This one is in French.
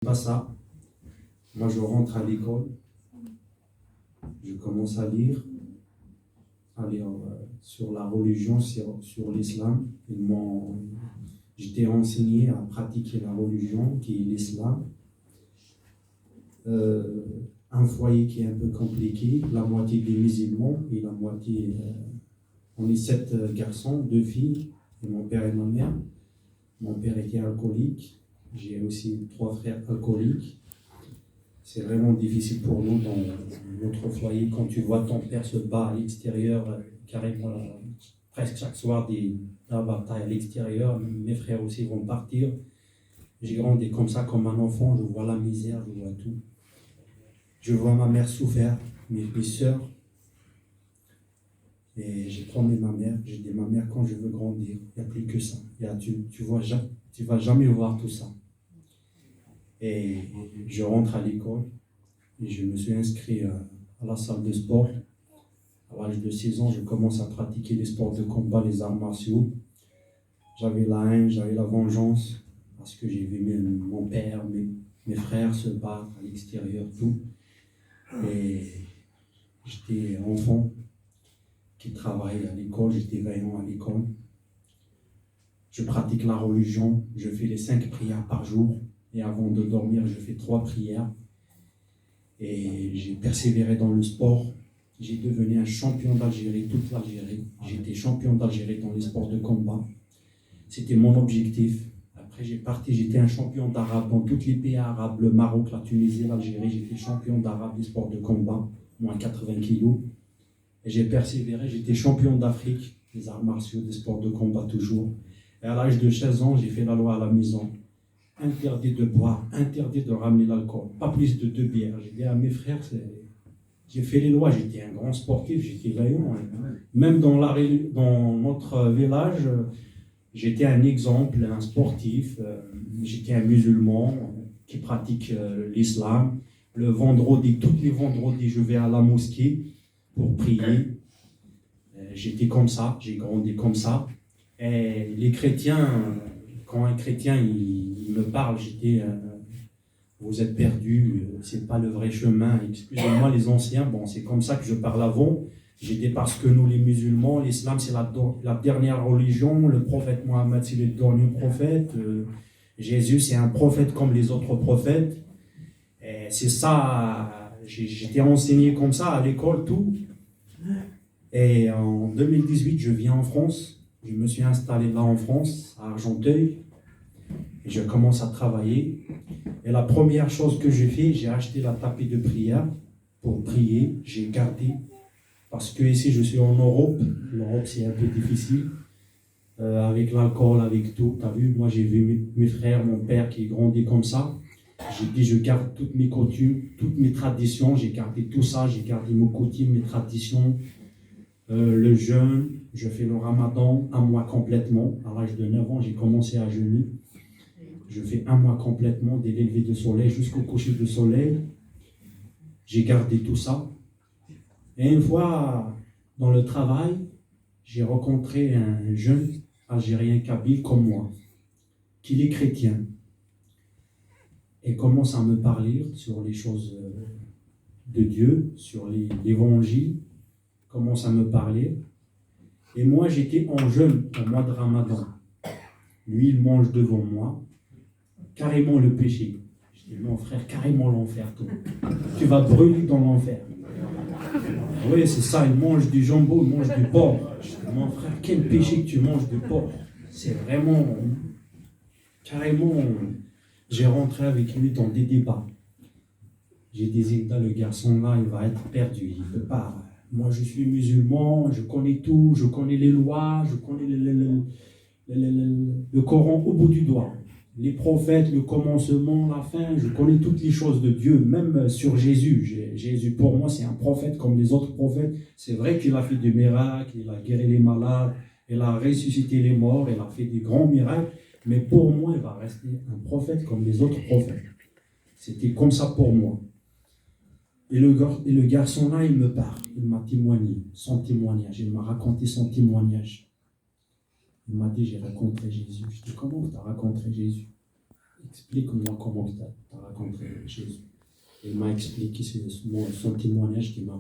Pas ça. Moi, je rentre à l'école, je commence à lire sur la religion, sur l'islam. J'étais enseigné à pratiquer la religion qui est l'islam. Un foyer qui est un peu compliqué, la moitié des musulmans et la moitié... on est 7 garçons, 2 filles, et mon père et ma mère. Mon père était alcoolique, j'ai aussi 3 frères alcooliques. C'est vraiment difficile pour nous dans notre foyer quand tu vois ton père se battre à l'extérieur, carrément presque chaque soir la bataille à l'extérieur. Mes frères aussi vont partir. J'ai grandi comme ça, comme un enfant, je vois la misère, je vois tout. Je vois ma mère souffrir, mes soeurs. Et j'ai promis ma mère, j'ai dit ma mère, quand je veux grandir, il n'y a plus que ça. Tu vas jamais voir tout ça. Et je rentre à l'école et je me suis inscrit à la salle de sport. À l'âge de 6 ans, je commence à pratiquer les sports de combat, les arts martiaux. J'avais la haine, j'avais la vengeance, parce que j'ai vu mon père, mes frères se battre à l'extérieur, tout. Et j'étais enfant qui travaille à l'école, j'étais vaillant à l'école. Je pratique la religion, je fais les 5 prières par jour. Et avant de dormir, je fais 3 prières. Et j'ai persévéré dans le sport. J'ai devenu un champion d'Algérie, toute l'Algérie. J'étais champion d'Algérie dans les sports de combat. C'était mon objectif. Après, j'étais un champion d'arabe dans tous les pays arabes, le Maroc, la Tunisie, l'Algérie. J'étais champion d'arabe des sports de combat, moins 80 kilos. Et j'ai persévéré, j'étais champion d'Afrique, des arts martiaux, des sports de combat toujours. Et à l'âge de 16 ans, j'ai fait la loi à la maison. Interdit de boire, interdit de ramener l'alcool, pas plus de 2 bières. J'ai dit à mes frères, j'ai fait les lois, j'étais un grand sportif, j'étais vaillant. Même dans notre village, j'étais un exemple, un sportif. J'étais un musulman qui pratique l'islam. Le vendredi, tous les vendredis, je vais à la mosquée pour prier. J'étais comme ça, j'ai grandi comme ça. Et les chrétiens, quand un chrétien il me parle, vous êtes perdus, c'est pas le vrai chemin. Excusez-moi les anciens, bon c'est comme ça que je parle avant. J'étais parce que nous les musulmans, l'islam c'est la dernière religion, le prophète Mohammed c'est le dernier prophète, Jésus c'est un prophète comme les autres prophètes. Et c'est ça, j'étais enseigné comme ça à l'école, tout. Et en 2018, je viens en France. Je me suis installé là en France, à Argenteuil. Et je commence à travailler. Et la première chose que j'ai fait, j'ai acheté la tapis de prière pour prier. J'ai gardé. Parce que ici, je suis en Europe. L'Europe, c'est un peu difficile. Avec l'alcool, avec tout. Tu as vu, moi, j'ai vu mes frères, mon père qui grandit comme ça. J'ai dit, je garde toutes mes coutumes, toutes mes traditions. J'ai gardé tout ça. J'ai gardé mes coutumes, mes traditions. Le jeûne, je fais le ramadan 1 mois complètement. À l'âge de 9 ans, j'ai commencé à jeûner. Je fais 1 mois complètement, dès l'élever du soleil jusqu'au coucher du soleil. J'ai gardé tout ça. Et une fois, dans le travail, j'ai rencontré un jeune Algérien kabyle comme moi, qui est chrétien. Et commence à me parler sur les choses de Dieu, sur l'évangile. Commence à me parler. Et moi, j'étais en jeûne au mois de Ramadan. Lui, il mange devant moi, carrément le péché. Je dis, mon frère, carrément l'enfer, toi. Tu vas brûler dans l'enfer. Oui, c'est ça, il mange du jambon, il mange du porc. Je dis, mon frère, quel péché que tu manges du porc. C'est vraiment, carrément, j'ai rentré avec lui dans des débats. J'ai dit, le garçon là, il va être perdu, il ne peut pas. Moi, je suis musulman, je connais tout, je connais les lois, je connais le Coran au bout du doigt. Les prophètes, le commencement, la fin, je connais toutes les choses de Dieu, même sur Jésus. Jésus, pour moi, c'est un prophète comme les autres prophètes. C'est vrai qu'il a fait des miracles, il a guéri les malades, il a ressuscité les morts, il a fait des grands miracles. Mais pour moi, il va rester un prophète comme les autres prophètes. C'était comme ça pour moi. Et le garçon-là, il me parle, il m'a témoigné, son témoignage, il m'a raconté son témoignage. Il m'a dit, j'ai rencontré Jésus. Je dis, comment tu as rencontré Jésus? explique-moi comment tu as rencontré Jésus. Il m'a expliqué son témoignage qui m'a